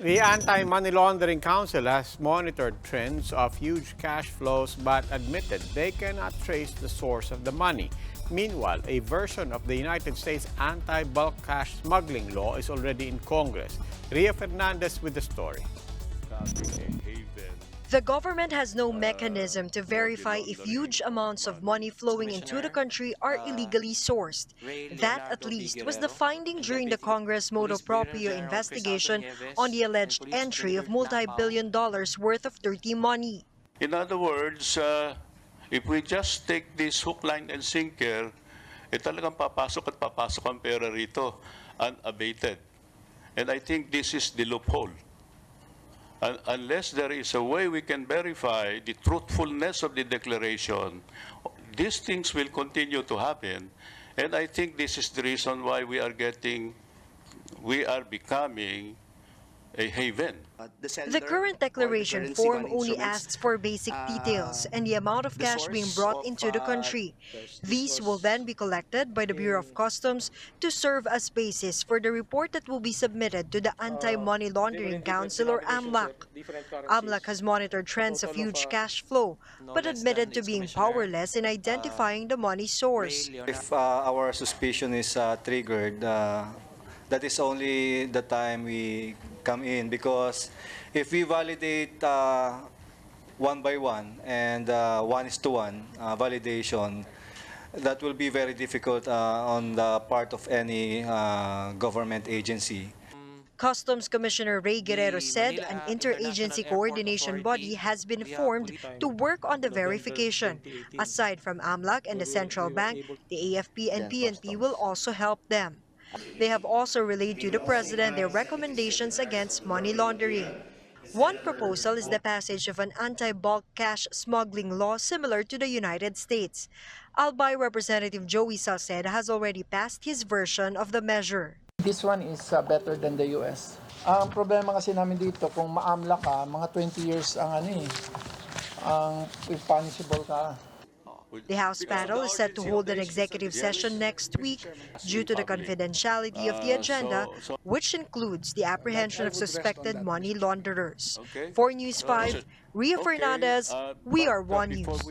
The Anti-Money Laundering Council has monitored trends of huge cash flows but admitted they cannot trace the source of the money. Meanwhile, a version of the United States anti-bulk cash smuggling law is already in Congress. Ria Fernandez with the story. The government has no mechanism to verify if huge amounts of money flowing into the country are illegally sourced. That, at least, was the finding during the Congress motu proprio investigation on the alleged entry of multi-billion dollars worth of dirty money. In other words, if we just take this hook, line, and sinker, talagang papasok at papasok ang pera rito, unabated. And I think this is the loophole. Unless there is a way we can verify the truthfulness of the declaration, these things will continue to happen. And I think this is the reason why we are becoming a haven. The current declaration form only asks for basic details and the amount of cash being brought into the country. These will then be collected by the Bureau of Customs to serve as basis for the report that will be submitted to the Anti-Money Laundering Council or AMLAC. AMLAC has monitored trends of huge cash flow but admitted to being powerless in identifying the money source. If our suspicion is triggered, that is only the time we come in, because if we validate one by one and 1:1 validation, that will be very difficult on the part of any government agency. Customs Commissioner Ray Guerrero said an interagency coordination body has been formed to work on the verification. Aside from AMLAC and the Central Bank, the AFP and PNP will also help them. They have also relayed to the President their recommendations against money laundering. One proposal is the passage of an anti-bulk cash smuggling law similar to the United States. Albay Representative Joey Salceda has already passed his version of the measure. This one is better than the US. Ang problema kasi namin dito, kung maamla ka, mga 20 years ang punishable ka. The House panel is set to hold an executive session next week due to the confidentiality of the agenda, which includes the apprehension of suspected money launderers. For News 5, Ria Fernandez, we are One News.